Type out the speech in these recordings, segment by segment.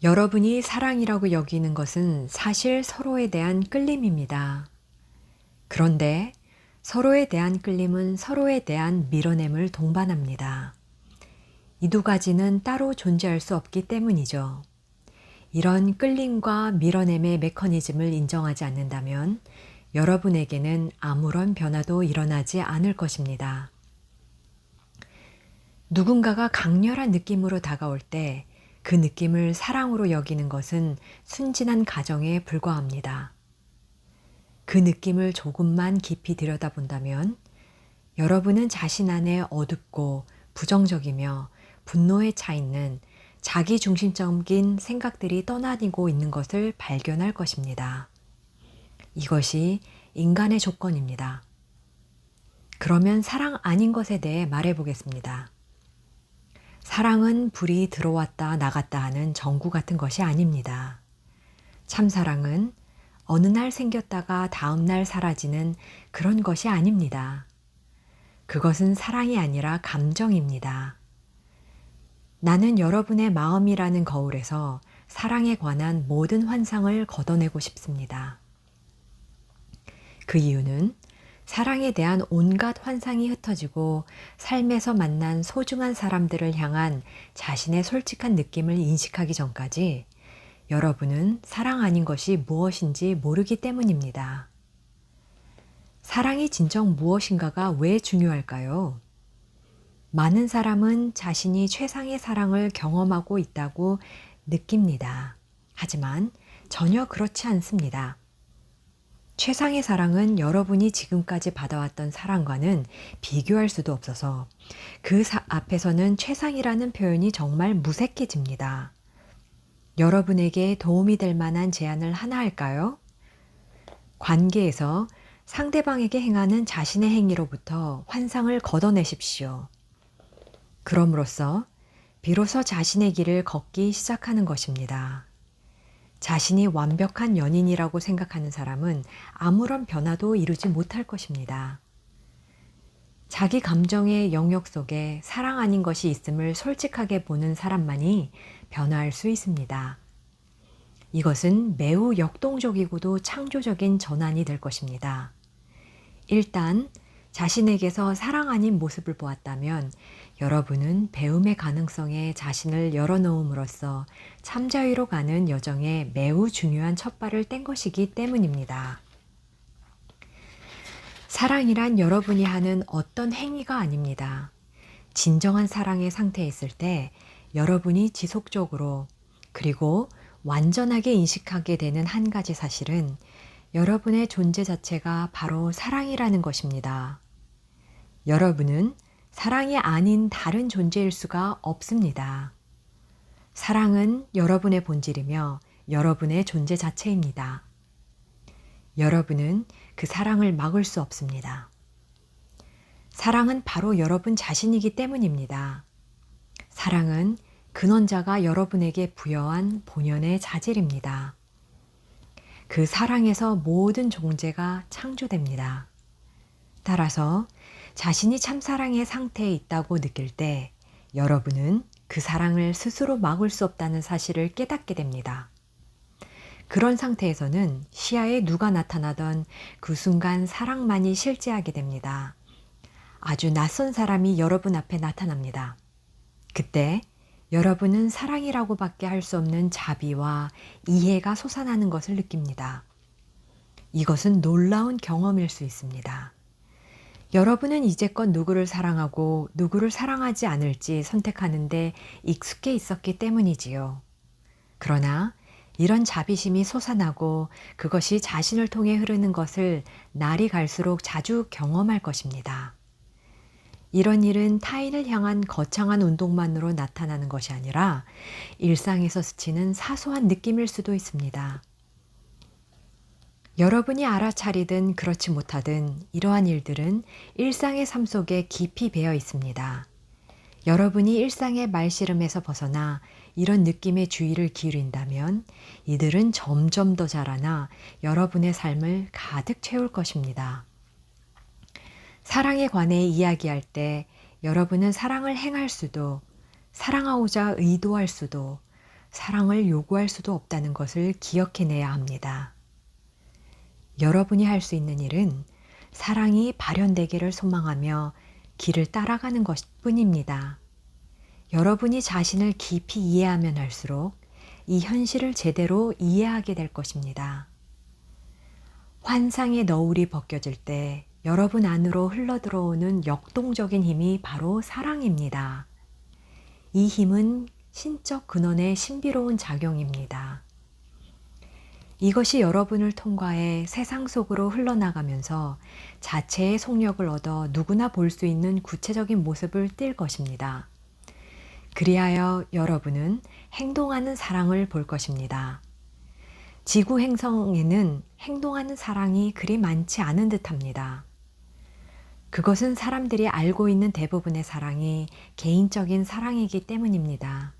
여러분이 사랑이라고 여기는 것은 사실 서로에 대한 끌림입니다. 그런데 서로에 대한 끌림은 서로에 대한 밀어냄을 동반합니다. 이 두 가지는 따로 존재할 수 없기 때문이죠. 이런 끌림과 밀어냄의 메커니즘을 인정하지 않는다면 여러분에게는 아무런 변화도 일어나지 않을 것입니다. 누군가가 강렬한 느낌으로 다가올 때 그 느낌을 사랑으로 여기는 것은 순진한 가정에 불과합니다. 그 느낌을 조금만 깊이 들여다본다면 여러분은 자신 안에 어둡고 부정적이며 분노에 차 있는 자기중심적인 생각들이 떠다니고 있는 것을 발견할 것입니다. 이것이 인간의 조건입니다. 그러면 사랑 아닌 것에 대해 말해보겠습니다. 사랑은 불이 들어왔다 나갔다 하는 전구 같은 것이 아닙니다. 참사랑은 어느 날 생겼다가 다음 날 사라지는 그런 것이 아닙니다. 그것은 사랑이 아니라 감정입니다. 나는 여러분의 마음이라는 거울에서 사랑에 관한 모든 환상을 걷어내고 싶습니다. 그 이유는 사랑에 대한 온갖 환상이 흩어지고 삶에서 만난 소중한 사람들을 향한 자신의 솔직한 느낌을 인식하기 전까지 여러분은 사랑 아닌 것이 무엇인지 모르기 때문입니다. 사랑이 진정 무엇인가가 왜 중요할까요? 많은 사람은 자신이 최상의 사랑을 경험하고 있다고 느낍니다. 하지만 전혀 그렇지 않습니다. 최상의 사랑은 여러분이 지금까지 받아왔던 사랑과는 비교할 수도 없어서 그 앞에서는 최상이라는 표현이 정말 무색해집니다. 여러분에게 도움이 될 만한 제안을 하나 할까요? 관계에서 상대방에게 행하는 자신의 행위로부터 환상을 걷어내십시오. 그럼으로써 비로소 자신의 길을 걷기 시작하는 것입니다. 자신이 완벽한 연인이라고 생각하는 사람은 아무런 변화도 이루지 못할 것입니다. 자기 감정의 영역 속에 사랑 아닌 것이 있음을 솔직하게 보는 사람만이 변화할 수 있습니다. 이것은 매우 역동적이고도 창조적인 전환이 될 것입니다. 일단 자신에게서 사랑 아닌 모습을 보았다면 여러분은 배움의 가능성에 자신을 열어놓음으로써 참자유로 가는 여정에 매우 중요한 첫발을 뗀 것이기 때문입니다. 사랑이란 여러분이 하는 어떤 행위가 아닙니다. 진정한 사랑의 상태에 있을 때 여러분이 지속적으로 그리고 완전하게 인식하게 되는 한 가지 사실은 여러분의 존재 자체가 바로 사랑이라는 것입니다. 여러분은 사랑이 아닌 다른 존재일 수가 없습니다. 사랑은 여러분의 본질이며 여러분의 존재 자체입니다. 여러분은 그 사랑을 막을 수 없습니다. 사랑은 바로 여러분 자신이기 때문입니다. 사랑은 근원자가 여러분에게 부여한 본연의 자질입니다. 그 사랑에서 모든 존재가 창조됩니다. 따라서 자신이 참사랑의 상태에 있다고 느낄 때 여러분은 그 사랑을 스스로 막을 수 없다는 사실을 깨닫게 됩니다. 그런 상태에서는 시야에 누가 나타나던 그 순간 사랑만이 실제하게 됩니다. 아주 낯선 사람이 여러분 앞에 나타납니다. 그때 여러분은 사랑이라고밖에 할 수 없는 자비와 이해가 솟아나는 것을 느낍니다. 이것은 놀라운 경험일 수 있습니다. 여러분은 이제껏 누구를 사랑하고 누구를 사랑하지 않을지 선택하는데 익숙해 있었기 때문이지요. 그러나 이런 자비심이 솟아나고 그것이 자신을 통해 흐르는 것을 날이 갈수록 자주 경험할 것입니다. 이런 일은 타인을 향한 거창한 운동만으로 나타나는 것이 아니라 일상에서 스치는 사소한 느낌일 수도 있습니다. 여러분이 알아차리든 그렇지 못하든 이러한 일들은 일상의 삶 속에 깊이 배어 있습니다. 여러분이 일상의 말씨름에서 벗어나 이런 느낌에 주의를 기울인다면 이들은 점점 더 자라나 여러분의 삶을 가득 채울 것입니다. 사랑에 관해 이야기할 때 여러분은 사랑을 행할 수도, 사랑하고자 의도할 수도, 사랑을 요구할 수도 없다는 것을 기억해내야 합니다. 여러분이 할 수 있는 일은 사랑이 발현되기를 소망하며 길을 따라가는 것뿐입니다. 여러분이 자신을 깊이 이해하면 할수록 이 현실을 제대로 이해하게 될 것입니다. 환상의 너울이 벗겨질 때 여러분 안으로 흘러들어오는 역동적인 힘이 바로 사랑입니다. 이 힘은 신적 근원의 신비로운 작용입니다. 이것이 여러분을 통과해 세상 속으로 흘러나가면서 자체의 속력을 얻어 누구나 볼 수 있는 구체적인 모습을 띌 것입니다. 그리하여 여러분은 행동하는 사랑을 볼 것입니다. 지구 행성에는 행동하는 사랑이 그리 많지 않은 듯합니다. 그것은 사람들이 알고 있는 대부분의 사랑이 개인적인 사랑이기 때문입니다.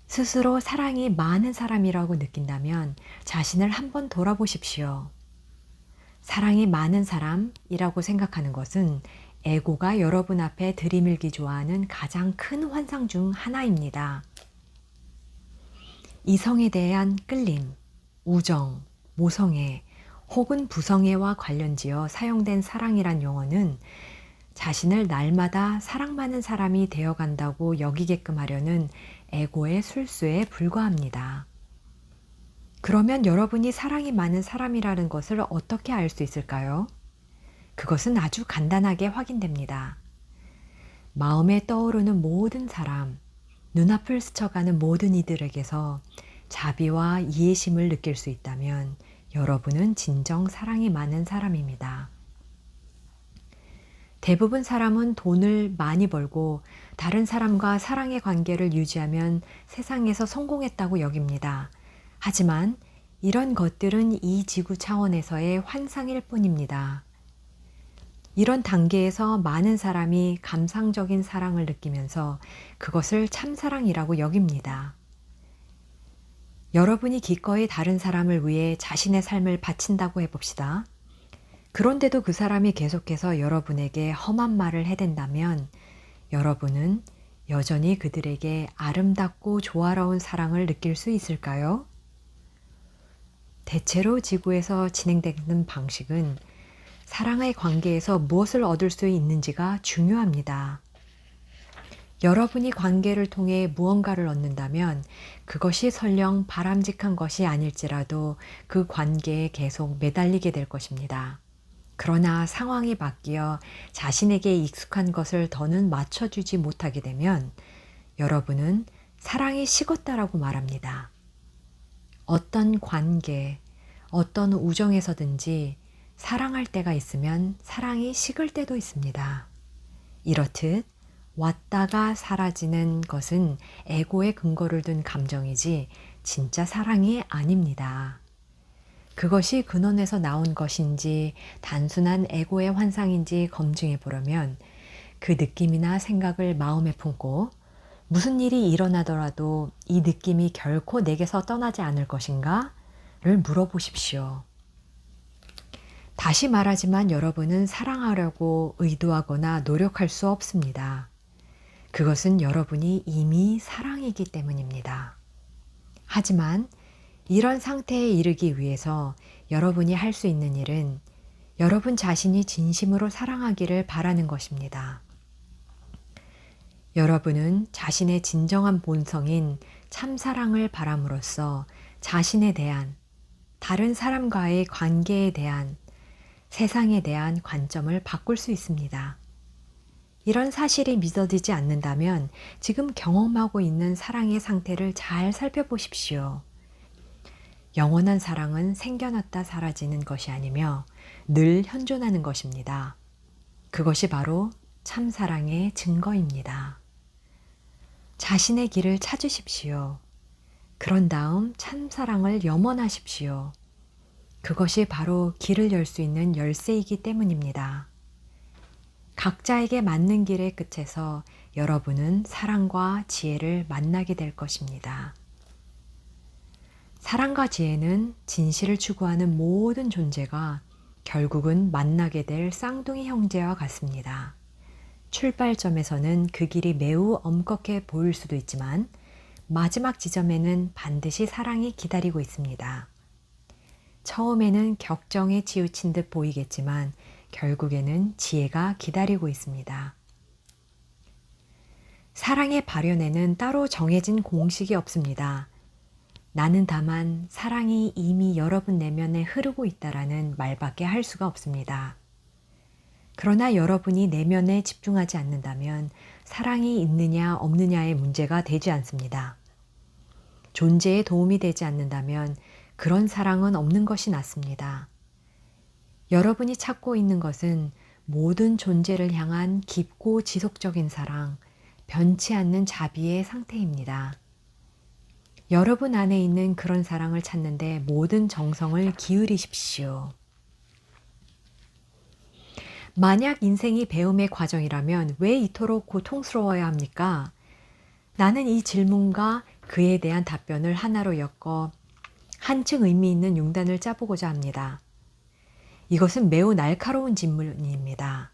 스스로 사랑이 많은 사람이라고 느낀다면 자신을 한번 돌아보십시오. 사랑이 많은 사람이라고 생각하는 것은 에고가 여러분 앞에 들이밀기 좋아하는 가장 큰 환상 중 하나입니다. 이성에 대한 끌림, 우정, 모성애 혹은 부성애와 관련지어 사용된 사랑이란 용어는 자신을 날마다 사랑 많은 사람이 되어간다고 여기게끔 하려는 에고의 술수에 불과합니다. 그러면 여러분이 사랑이 많은 사람이라는 것을 어떻게 알 수 있을까요? 그것은 아주 간단하게 확인됩니다. 마음에 떠오르는 모든 사람, 눈앞을 스쳐가는 모든 이들에게서 자비와 이해심을 느낄 수 있다면 여러분은 진정 사랑이 많은 사람입니다. 대부분 사람은 돈을 많이 벌고 다른 사람과 사랑의 관계를 유지하면 세상에서 성공했다고 여깁니다. 하지만 이런 것들은 이 지구 차원에서의 환상일 뿐입니다. 이런 단계에서 많은 사람이 감상적인 사랑을 느끼면서 그것을 참사랑이라고 여깁니다. 여러분이 기꺼이 다른 사람을 위해 자신의 삶을 바친다고 해봅시다. 그런데도 그 사람이 계속해서 여러분에게 험한 말을 해댄다면 여러분은 여전히 그들에게 아름답고 조화로운 사랑을 느낄 수 있을까요? 대체로 지구에서 진행되는 방식은 사랑의 관계에서 무엇을 얻을 수 있는지가 중요합니다. 여러분이 관계를 통해 무언가를 얻는다면 그것이 설령 바람직한 것이 아닐지라도 그 관계에 계속 매달리게 될 것입니다. 그러나 상황이 바뀌어 자신에게 익숙한 것을 더는 맞춰주지 못하게 되면 여러분은 사랑이 식었다라고 말합니다. 어떤 관계, 어떤 우정에서든지 사랑할 때가 있으면 사랑이 식을 때도 있습니다. 이렇듯 왔다가 사라지는 것은 에고의 근거를 둔 감정이지 진짜 사랑이 아닙니다. 그것이 근원에서 나온 것인지 단순한 에고의 환상인지 검증해 보려면 그 느낌이나 생각을 마음에 품고 무슨 일이 일어나더라도 이 느낌이 결코 내게서 떠나지 않을 것인가를 물어보십시오. 다시 말하지만 여러분은 사랑하려고 의도하거나 노력할 수 없습니다. 그것은 여러분이 이미 사랑이기 때문입니다. 하지만 이런 상태에 이르기 위해서 여러분이 할 수 있는 일은 여러분 자신이 진심으로 사랑하기를 바라는 것입니다. 여러분은 자신의 진정한 본성인 참사랑을 바람으로써 자신에 대한, 다른 사람과의 관계에 대한, 세상에 대한 관점을 바꿀 수 있습니다. 이런 사실이 믿어지지 않는다면 지금 경험하고 있는 사랑의 상태를 잘 살펴보십시오. 영원한 사랑은 생겨났다 사라지는 것이 아니며 늘 현존하는 것입니다. 그것이 바로 참사랑의 증거입니다. 자신의 길을 찾으십시오. 그런 다음 참사랑을 염원하십시오. 그것이 바로 길을 열 수 있는 열쇠이기 때문입니다. 각자에게 맞는 길의 끝에서 여러분은 사랑과 지혜를 만나게 될 것입니다. 사랑과 지혜는 진실을 추구하는 모든 존재가 결국은 만나게 될 쌍둥이 형제와 같습니다. 출발점에서는 그 길이 매우 엄격해 보일 수도 있지만 마지막 지점에는 반드시 사랑이 기다리고 있습니다. 처음에는 격정에 치우친 듯 보이겠지만 결국에는 지혜가 기다리고 있습니다. 사랑의 발현에는 따로 정해진 공식이 없습니다. 나는 다만 사랑이 이미 여러분 내면에 흐르고 있다라는 말밖에 할 수가 없습니다. 그러나 여러분이 내면에 집중하지 않는다면 사랑이 있느냐 없느냐의 문제가 되지 않습니다. 존재에 도움이 되지 않는다면 그런 사랑은 없는 것이 낫습니다. 여러분이 찾고 있는 것은 모든 존재를 향한 깊고 지속적인 사랑, 변치 않는 자비의 상태입니다. 여러분 안에 있는 그런 사랑을 찾는데 모든 정성을 기울이십시오. 만약 인생이 배움의 과정이라면 왜 이토록 고통스러워야 합니까? 나는 이 질문과 그에 대한 답변을 하나로 엮어 한층 의미 있는 융단을 짜보고자 합니다. 이것은 매우 날카로운 질문입니다.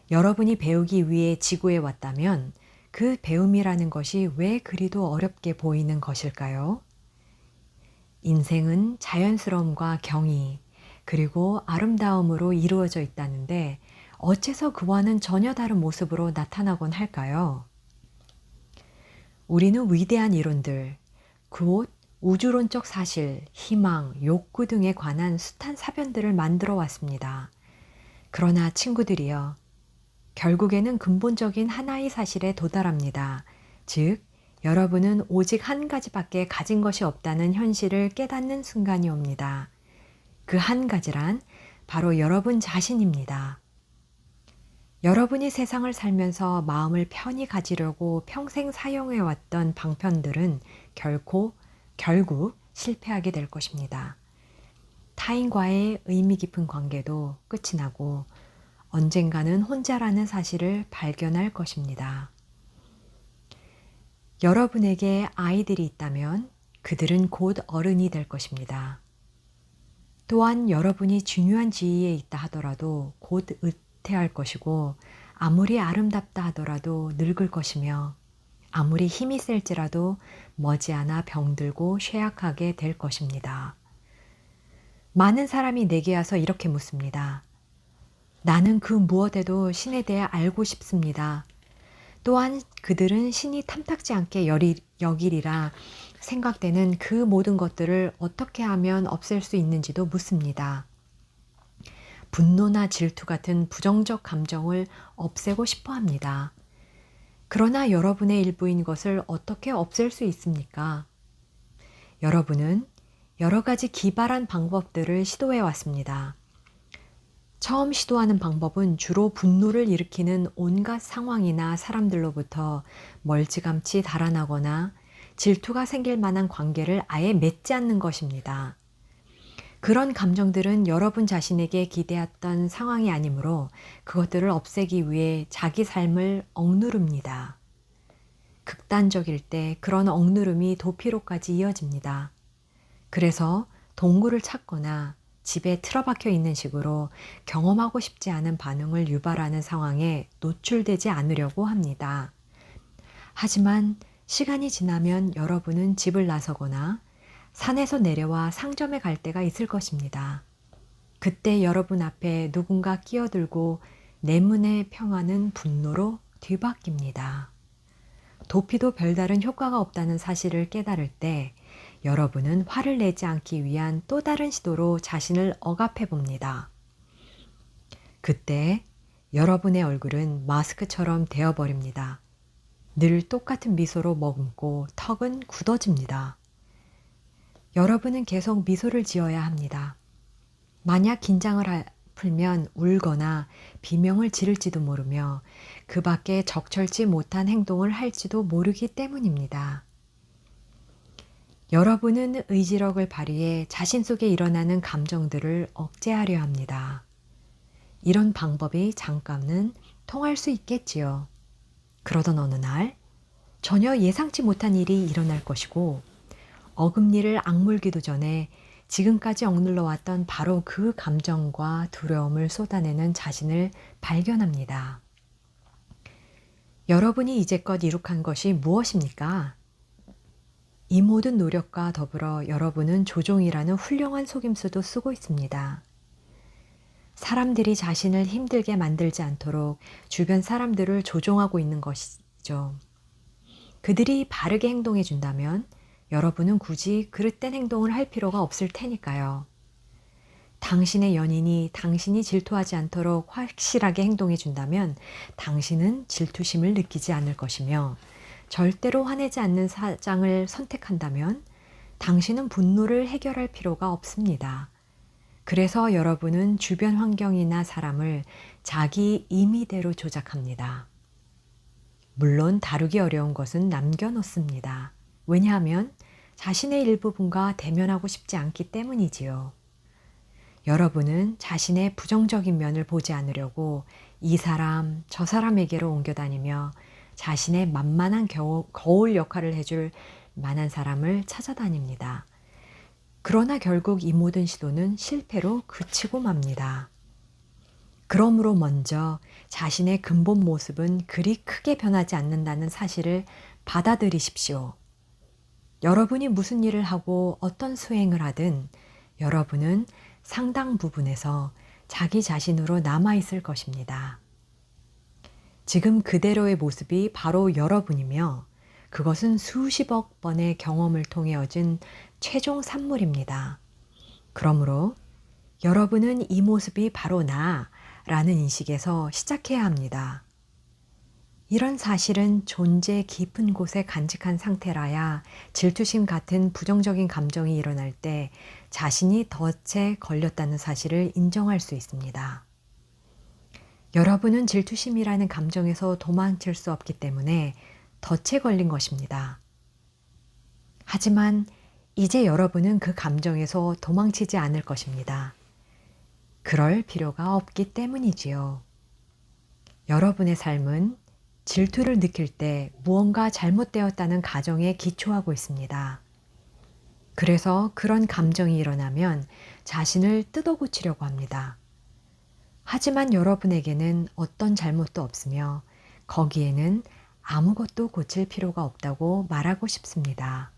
여러분이 배우기 위해 지구에 왔다면 그 배움이라는 것이 왜 그리도 어렵게 보이는 것일까요? 인생은 자연스러움과 경의, 그리고 아름다움으로 이루어져 있다는데 어째서 그와는 전혀 다른 모습으로 나타나곤 할까요? 우리는 위대한 이론들, 곧 우주론적 사실, 희망, 욕구 등에 관한 숱한 사변들을 만들어 왔습니다. 그러나 친구들이여, 결국에는 근본적인 하나의 사실에 도달합니다. 즉, 여러분은 오직 한 가지밖에 가진 것이 없다는 현실을 깨닫는 순간이 옵니다. 그 한 가지란 바로 여러분 자신입니다. 여러분이 세상을 살면서 마음을 편히 가지려고 평생 사용해왔던 방편들은 결국 실패하게 될 것입니다. 타인과의 의미 깊은 관계도 끝이 나고 언젠가는 혼자라는 사실을 발견할 것입니다. 여러분에게 아이들이 있다면 그들은 곧 어른이 될 것입니다. 또한 여러분이 중요한 지위에 있다 하더라도 곧 은퇴할 것이고 아무리 아름답다 하더라도 늙을 것이며 아무리 힘이 셀지라도 머지않아 병들고 쇠약하게 될 것입니다. 많은 사람이 내게 와서 이렇게 묻습니다. 나는 그 무엇에도 신에 대해 알고 싶습니다. 또한 그들은 신이 탐탁지 않게 여기리라 생각되는 그 모든 것들을 어떻게 하면 없앨 수 있는지도 묻습니다. 분노나 질투 같은 부정적 감정을 없애고 싶어 합니다. 그러나 여러분의 일부인 것을 어떻게 없앨 수 있습니까? 여러분은 여러 가지 기발한 방법들을 시도해 왔습니다. 처음 시도하는 방법은 주로 분노를 일으키는 온갖 상황이나 사람들로부터 멀찌감치 달아나거나 질투가 생길 만한 관계를 아예 맺지 않는 것입니다. 그런 감정들은 여러분 자신에게 기대했던 상황이 아니므로 그것들을 없애기 위해 자기 삶을 억누릅니다. 극단적일 때 그런 억누름이 도피로까지 이어집니다. 그래서 동굴을 찾거나 집에 틀어박혀 있는 식으로 경험하고 싶지 않은 반응을 유발하는 상황에 노출되지 않으려고 합니다. 하지만 시간이 지나면 여러분은 집을 나서거나 산에서 내려와 상점에 갈 때가 있을 것입니다. 그때 여러분 앞에 누군가 끼어들고 내문의 평화는 분노로 뒤바뀝니다. 도피도 별다른 효과가 없다는 사실을 깨달을 때 여러분은 화를 내지 않기 위한 또 다른 시도로 자신을 억압해 봅니다. 그때 여러분의 얼굴은 마스크처럼 되어버립니다. 늘 똑같은 미소로 머금고 턱은 굳어집니다. 여러분은 계속 미소를 지어야 합니다. 만약 긴장을 풀면 울거나 비명을 지를지도 모르며 그 밖에 적절치 못한 행동을 할지도 모르기 때문입니다. 여러분은 의지력을 발휘해 자신 속에 일어나는 감정들을 억제하려 합니다. 이런 방법이 잠깐은 통할 수 있겠지요. 그러던 어느 날 전혀 예상치 못한 일이 일어날 것이고 어금니를 악물기도 전에 지금까지 억눌러 왔던 바로 그 감정과 두려움을 쏟아내는 자신을 발견합니다. 여러분이 이제껏 이룩한 것이 무엇입니까? 이 모든 노력과 더불어 여러분은 조종이라는 훌륭한 속임수도 쓰고 있습니다. 사람들이 자신을 힘들게 만들지 않도록 주변 사람들을 조종하고 있는 것이죠. 그들이 바르게 행동해 준다면 여러분은 굳이 그릇된 행동을 할 필요가 없을 테니까요. 당신의 연인이 당신이 질투하지 않도록 확실하게 행동해 준다면 당신은 질투심을 느끼지 않을 것이며, 절대로 화내지 않는 사장을 선택한다면 당신은 분노를 해결할 필요가 없습니다. 그래서 여러분은 주변 환경이나 사람을 자기 임의대로 조작합니다. 물론 다루기 어려운 것은 남겨놓습니다. 왜냐하면 자신의 일부분과 대면하고 싶지 않기 때문이지요. 여러분은 자신의 부정적인 면을 보지 않으려고 이 사람, 저 사람에게로 옮겨다니며 자신의 만만한 거울 역할을 해줄 만한 사람을 찾아다닙니다. 그러나 결국 이 모든 시도는 실패로 그치고 맙니다. 그러므로 먼저 자신의 근본 모습은 그리 크게 변하지 않는다는 사실을 받아들이십시오. 여러분이 무슨 일을 하고 어떤 수행을 하든 여러분은 상당 부분에서 자기 자신으로 남아있을 것입니다. 지금 그대로의 모습이 바로 여러분이며 그것은 수십억 번의 경험을 통해 얻은 최종 산물입니다. 그러므로 여러분은 이 모습이 바로 나라는 인식에서 시작해야 합니다. 이런 사실은 존재 깊은 곳에 간직한 상태라야 질투심 같은 부정적인 감정이 일어날 때 자신이 덫에 걸렸다는 사실을 인정할 수 있습니다. 여러분은 질투심이라는 감정에서 도망칠 수 없기 때문에 덫에 걸린 것입니다. 하지만 이제 여러분은 그 감정에서 도망치지 않을 것입니다. 그럴 필요가 없기 때문이지요. 여러분의 삶은 질투를 느낄 때 무언가 잘못되었다는 가정에 기초하고 있습니다. 그래서 그런 감정이 일어나면 자신을 뜯어고치려고 합니다. 하지만 여러분에게는 어떤 잘못도 없으며 거기에는 아무것도 고칠 필요가 없다고 말하고 싶습니다.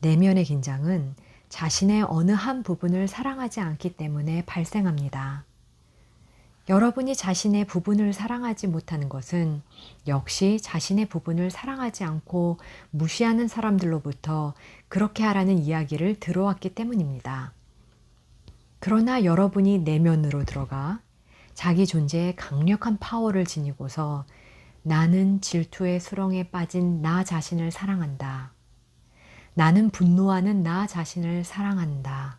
내면의 긴장은 자신의 어느 한 부분을 사랑하지 않기 때문에 발생합니다. 여러분이 자신의 부분을 사랑하지 못하는 것은 역시 자신의 부분을 사랑하지 않고 무시하는 사람들로부터 그렇게 하라는 이야기를 들어왔기 때문입니다. 그러나 여러분이 내면으로 들어가 자기 존재에 강력한 파워를 지니고서 나는 질투의 수렁에 빠진 나 자신을 사랑한다. 나는 분노하는 나 자신을 사랑한다.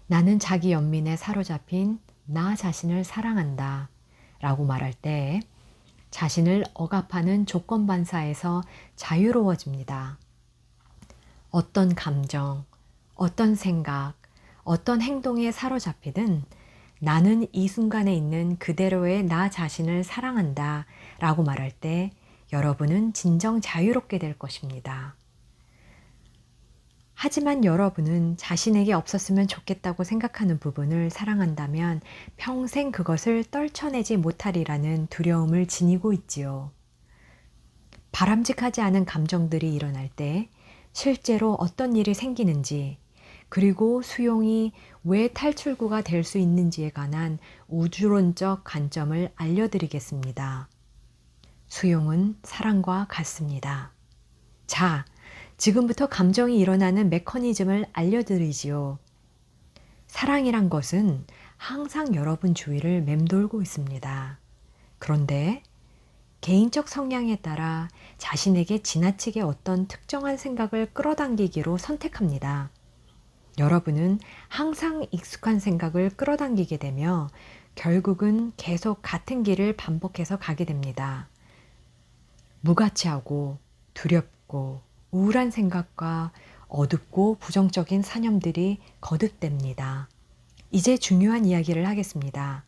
나는 자기 연민에 사로잡힌 나 자신을 사랑한다. 라고 말할 때 자신을 억압하는 조건반사에서 자유로워집니다. 어떤 감정, 어떤 생각, 어떤 행동에 사로잡히든 나는 이 순간에 있는 그대로의 나 자신을 사랑한다 라고 말할 때 여러분은 진정 자유롭게 될 것입니다. 하지만 여러분은 자신에게 없었으면 좋겠다고 생각하는 부분을 사랑한다면 평생 그것을 떨쳐내지 못하리라는 두려움을 지니고 있지요. 바람직하지 않은 감정들이 일어날 때 실제로 어떤 일이 생기는지, 그리고 수용이 왜 탈출구가 될 수 있는지에 관한 우주론적 관점을 알려드리겠습니다. 수용은 사랑과 같습니다. 자, 지금부터 감정이 일어나는 메커니즘을 알려드리지요. 사랑이란 것은 항상 여러분 주위를 맴돌고 있습니다. 그런데 개인적 성향에 따라 자신에게 지나치게 어떤 특정한 생각을 끌어당기기로 선택합니다. 여러분은 항상 익숙한 생각을 끌어당기게 되며 결국은 계속 같은 길을 반복해서 가게 됩니다. 무가치하고 두렵고 우울한 생각과 어둡고 부정적인 사념들이 거듭됩니다. 이제 중요한 이야기를 하겠습니다.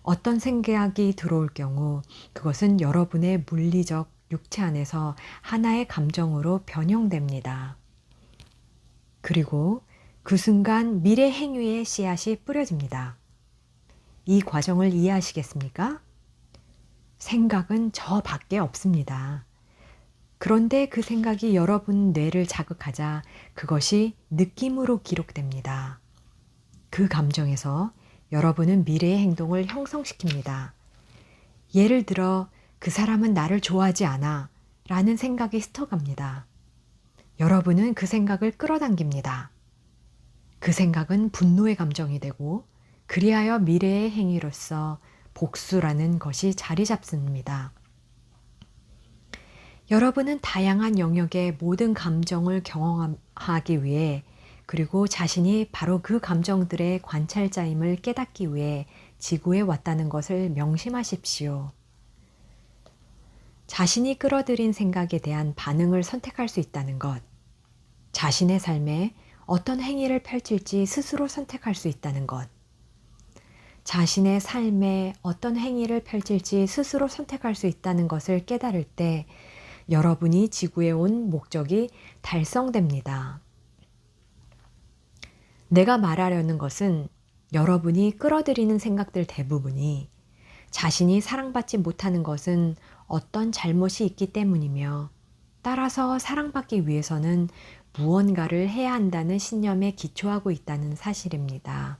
어떤 생각이 들어올 경우 그것은 여러분의 물리적 육체 안에서 하나의 감정으로 변형됩니다. 그리고 그 순간 미래 행위의 씨앗이 뿌려집니다. 이 과정을 이해하시겠습니까? 생각은 저 밖에 없습니다. 그런데 그 생각이 여러분 뇌를 자극하자 그것이 느낌으로 기록됩니다. 그 감정에서 여러분은 미래의 행동을 형성시킵니다. 예를 들어 그 사람은 나를 좋아하지 않아 라는 생각이 스쳐갑니다. 여러분은 그 생각을 끌어당깁니다. 그 생각은 분노의 감정이 되고 그리하여 미래의 행위로서 복수라는 것이 자리 잡습니다. 여러분은 다양한 영역의 모든 감정을 경험하기 위해 그리고 자신이 바로 그 감정들의 관찰자임을 깨닫기 위해 지구에 왔다는 것을 명심하십시오. 자신이 끌어들인 생각에 대한 반응을 선택할 수 있다는 것, 자신의 삶에 어떤 행위를 펼칠지 스스로 선택할 수 있다는 것, 자신의 삶에 어떤 행위를 펼칠지 스스로 선택할 수 있다는 것을 깨달을 때 여러분이 지구에 온 목적이 달성됩니다. 내가 말하려는 것은 여러분이 끌어들이는 생각들 대부분이 자신이 사랑받지 못하는 것은 어떤 잘못이 있기 때문이며 따라서 사랑받기 위해서는 무언가를 해야 한다는 신념에 기초하고 있다는 사실입니다.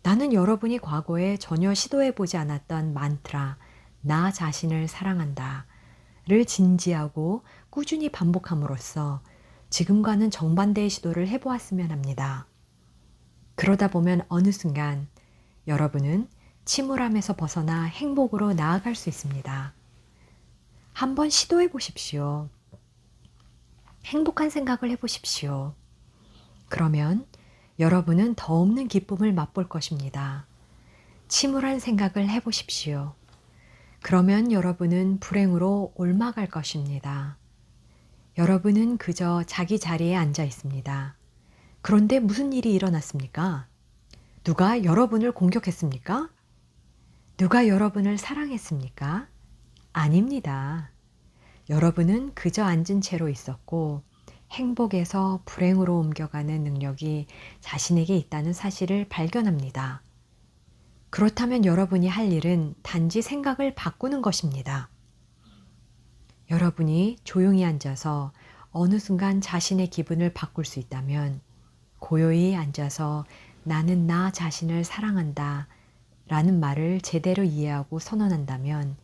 나는 여러분이 과거에 전혀 시도해보지 않았던 만트라, 나 자신을 사랑한다 를 진지하고 꾸준히 반복함으로써 지금과는 정반대의 시도를 해보았으면 합니다. 그러다 보면 어느 순간 여러분은 침울함에서 벗어나 행복으로 나아갈 수 있습니다. 한번 시도해 보십시오. 행복한 생각을 해보십시오. 그러면 여러분은 더 없는 기쁨을 맛볼 것입니다. 침울한 생각을 해보십시오. 그러면 여러분은 불행으로 옮아갈 것입니다. 여러분은 그저 자기 자리에 앉아 있습니다. 그런데 무슨 일이 일어났습니까? 누가 여러분을 공격했습니까? 누가 여러분을 사랑했습니까? 아닙니다. 여러분은 그저 앉은 채로 있었고 행복에서 불행으로 옮겨가는 능력이 자신에게 있다는 사실을 발견합니다. 그렇다면 여러분이 할 일은 단지 생각을 바꾸는 것입니다. 여러분이 조용히 앉아서 어느 순간 자신의 기분을 바꿀 수 있다면 고요히 앉아서 나는 나 자신을 사랑한다 라는 말을 제대로 이해하고 선언한다면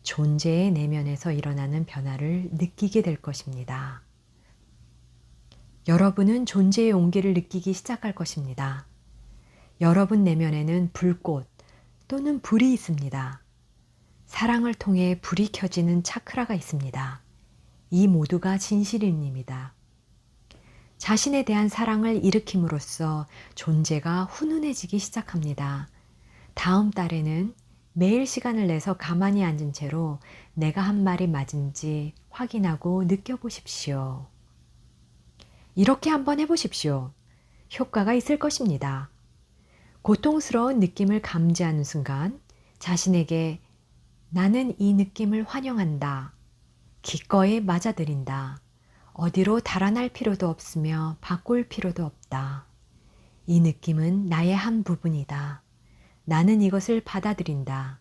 존재의 내면에서 일어나는 변화를 느끼게 될 것입니다. 여러분은 존재의 온기를 느끼기 시작할 것입니다. 여러분 내면에는 불꽃 또는 불이 있습니다. 사랑을 통해 불이 켜지는 차크라가 있습니다. 이 모두가 진실입니다. 자신에 대한 사랑을 일으킴으로써 존재가 훈훈해지기 시작합니다. 다음 달에는 매일 시간을 내서 가만히 앉은 채로 내가 한 말이 맞은지 확인하고 느껴보십시오. 이렇게 한번 해보십시오. 효과가 있을 것입니다. 고통스러운 느낌을 감지하는 순간 자신에게 나는 이 느낌을 환영한다. 기꺼이 맞아들인다. 어디로 달아날 필요도 없으며 바꿀 필요도 없다. 이 느낌은 나의 한 부분이다. 나는 이것을 받아들인다.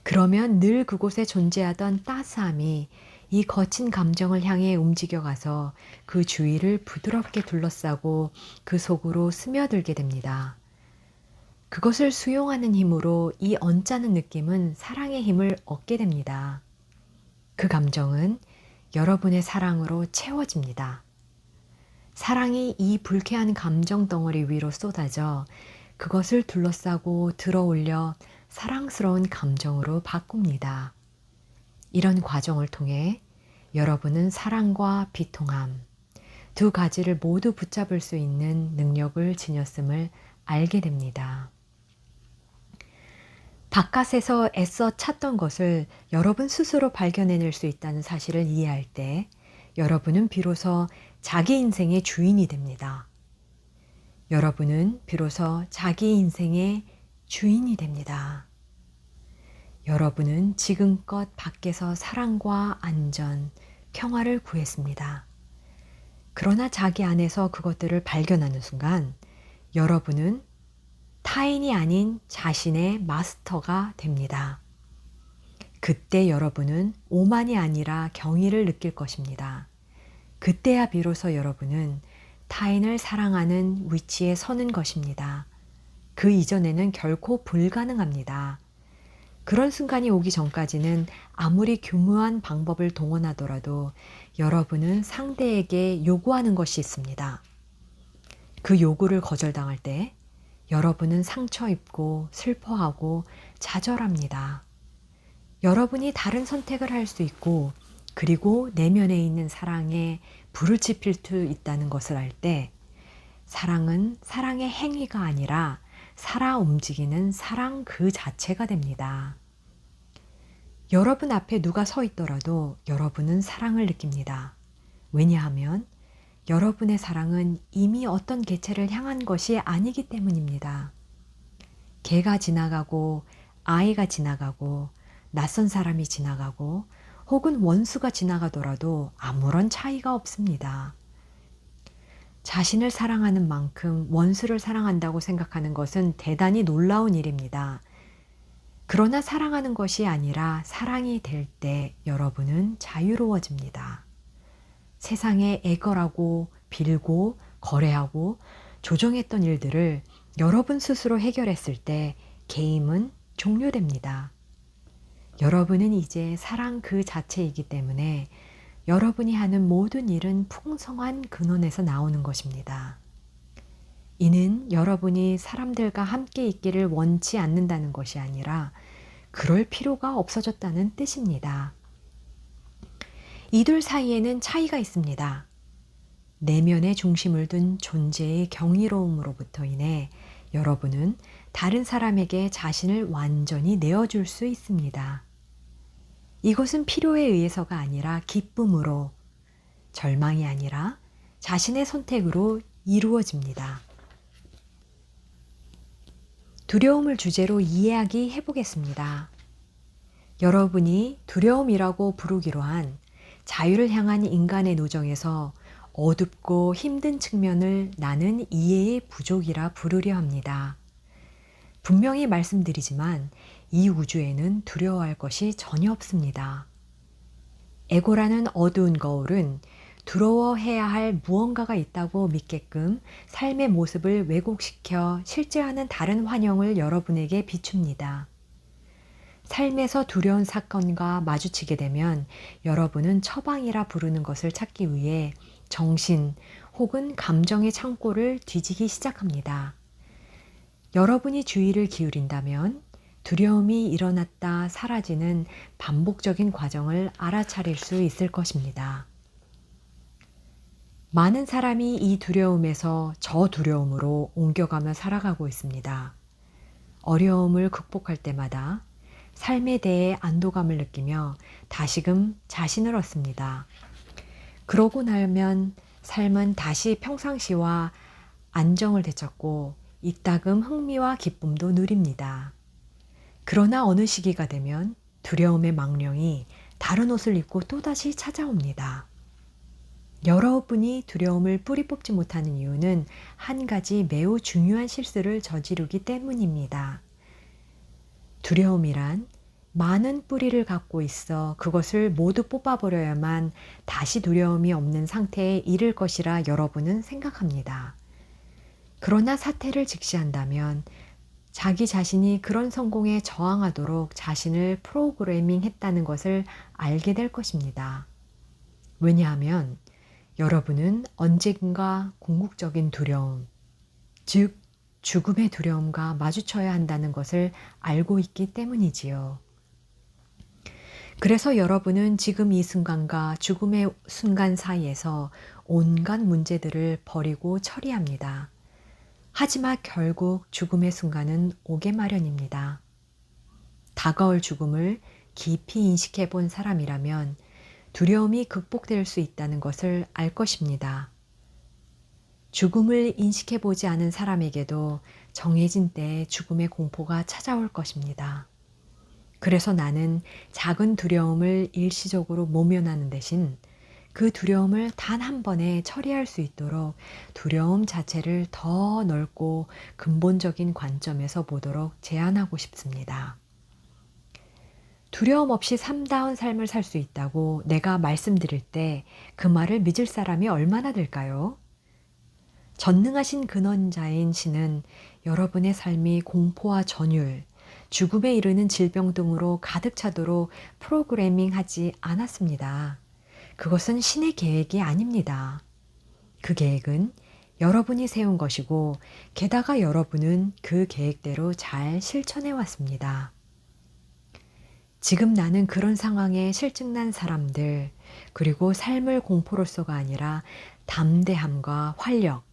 그러면 늘 그곳에 존재하던 따스함이 이 거친 감정을 향해 움직여가서 그 주위를 부드럽게 둘러싸고 그 속으로 스며들게 됩니다. 그것을 수용하는 힘으로 이 언짢은 느낌은 사랑의 힘을 얻게 됩니다. 그 감정은 여러분의 사랑으로 채워집니다. 사랑이 이 불쾌한 감정 덩어리 위로 쏟아져 그것을 둘러싸고 들어올려 사랑스러운 감정으로 바꿉니다. 이런 과정을 통해 여러분은 사랑과 비통함, 두 가지를 모두 붙잡을 수 있는 능력을 지녔음을 알게 됩니다. 바깥에서 애써 찾던 것을 여러분 스스로 발견해낼 수 있다는 사실을 이해할 때 여러분은 비로소 자기 인생의 주인이 됩니다. 여러분은 비로소 자기 인생의 주인이 됩니다. 여러분은 지금껏 밖에서 사랑과 안전, 평화를 구했습니다. 그러나 자기 안에서 그것들을 발견하는 순간 여러분은 타인이 아닌 자신의 마스터가 됩니다. 그때 여러분은 오만이 아니라 경의를 느낄 것입니다. 그때야 비로소 여러분은 타인을 사랑하는 위치에 서는 것입니다. 그 이전에는 결코 불가능합니다. 그런 순간이 오기 전까지는 아무리 교묘한 방법을 동원하더라도 여러분은 상대에게 요구하는 것이 있습니다. 그 요구를 거절당할 때 여러분은 상처 입고 슬퍼하고 좌절합니다. 여러분이 다른 선택을 할 수 있고 그리고 내면에 있는 사랑에 불을 지필 수 있다는 것을 알 때 사랑은 사랑의 행위가 아니라 살아 움직이는 사랑 그 자체가 됩니다. 여러분 앞에 누가 서 있더라도 여러분은 사랑을 느낍니다. 왜냐하면 여러분의 사랑은 이미 어떤 개체를 향한 것이 아니기 때문입니다. 개가 지나가고 아이가 지나가고 낯선 사람이 지나가고 혹은 원수가 지나가더라도 아무런 차이가 없습니다. 자신을 사랑하는 만큼 원수를 사랑한다고 생각하는 것은 대단히 놀라운 일입니다. 그러나 사랑하는 것이 아니라 사랑이 될 때 여러분은 자유로워집니다. 세상에 애걸하고 빌고 거래하고 조종했던 일들을 여러분 스스로 해결했을 때 게임은 종료됩니다. 여러분은 이제 사랑 그 자체이기 때문에 여러분이 하는 모든 일은 풍성한 근원에서 나오는 것입니다. 이는 여러분이 사람들과 함께 있기를 원치 않는다는 것이 아니라 그럴 필요가 없어졌다는 뜻입니다. 이둘 사이에는 차이가 있습니다. 내면의 중심을 둔 존재의 경이로움으로부터 인해 여러분은 다른 사람에게 자신을 완전히 내어줄 수 있습니다. 이것은 필요에 의해서가 아니라 기쁨으로, 절망이 아니라 자신의 선택으로 이루어집니다. 두려움을 주제로 이야기 해보겠습니다. 여러분이 두려움이라고 부르기로 한 자유를 향한 인간의 노정에서 어둡고 힘든 측면을 나는 이해의 부족이라 부르려 합니다. 분명히 말씀드리지만 이 우주에는 두려워할 것이 전혀 없습니다. 에고라는 어두운 거울은 두려워해야 할 무언가가 있다고 믿게끔 삶의 모습을 왜곡시켜 실제와는 다른 환영을 여러분에게 비춥니다. 삶에서 두려운 사건과 마주치게 되면 여러분은 처방이라 부르는 것을 찾기 위해 정신 혹은 감정의 창고를 뒤지기 시작합니다. 여러분이 주의를 기울인다면 두려움이 일어났다 사라지는 반복적인 과정을 알아차릴 수 있을 것입니다. 많은 사람이 이 두려움에서 저 두려움으로 옮겨가며 살아가고 있습니다. 어려움을 극복할 때마다 삶에 대해 안도감을 느끼며 다시금 자신을 얻습니다. 그러고 나면 삶은 다시 평상시와 안정을 되찾고 이따금 흥미와 기쁨도 누립니다. 그러나 어느 시기가 되면 두려움의 망령이 다른 옷을 입고 또다시 찾아옵니다. 여러분이 두려움을 뿌리 뽑지 못하는 이유는 한 가지 매우 중요한 실수를 저지르기 때문입니다. 두려움이란 많은 뿌리를 갖고 있어 그것을 모두 뽑아버려야만 다시 두려움이 없는 상태에 이를 것이라 여러분은 생각합니다. 그러나 사태를 직시한다면 자기 자신이 그런 성공에 저항하도록 자신을 프로그래밍 했다는 것을 알게 될 것입니다. 왜냐하면 여러분은 언젠가 궁극적인 두려움, 즉 죽음의 두려움과 마주쳐야 한다는 것을 알고 있기 때문이지요. 그래서 여러분은 지금 이 순간과 죽음의 순간 사이에서 온갖 문제들을 버리고 처리합니다. 하지만 결국 죽음의 순간은 오게 마련입니다. 다가올 죽음을 깊이 인식해 본 사람이라면 두려움이 극복될 수 있다는 것을 알 것입니다. 죽음을 인식해 보지 않은 사람에게도 정해진 때에 죽음의 공포가 찾아올 것입니다. 그래서 나는 작은 두려움을 일시적으로 모면하는 대신 그 두려움을 단 한 번에 처리할 수 있도록 두려움 자체를 더 넓고 근본적인 관점에서 보도록 제안하고 싶습니다. 두려움 없이 삶다운 삶을 살 수 있다고 내가 말씀드릴 때 그 말을 믿을 사람이 얼마나 될까요? 전능하신 근원자인 신은 여러분의 삶이 공포와 전율, 죽음에 이르는 질병 등으로 가득 차도록 프로그래밍 하지 않았습니다. 그것은 신의 계획이 아닙니다. 그 계획은 여러분이 세운 것이고, 게다가 여러분은 그 계획대로 잘 실천해 왔습니다. 지금 나는 그런 상황에 실증난 사람들, 그리고 삶을 공포로서가 아니라 담대함과 활력,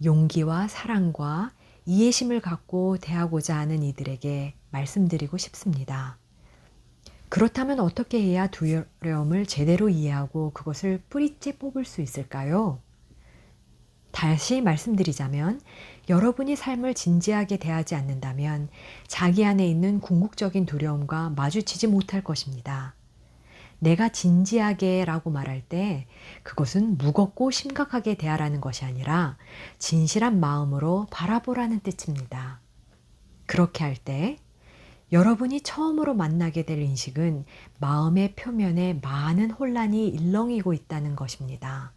용기와 사랑과 이해심을 갖고 대하고자 하는 이들에게 말씀드리고 싶습니다. 그렇다면 어떻게 해야 두려움을 제대로 이해하고 그것을 뿌리째 뽑을 수 있을까요? 다시 말씀드리자면, 여러분이 삶을 진지하게 대하지 않는다면 자기 안에 있는 궁극적인 두려움과 마주치지 못할 것입니다. 내가 진지하게 라고 말할 때 그것은 무겁고 심각하게 대하라는 것이 아니라 진실한 마음으로 바라보라는 뜻입니다. 그렇게 할 때 여러분이 처음으로 만나게 될 인식은 마음의 표면에 많은 혼란이 일렁이고 있다는 것입니다.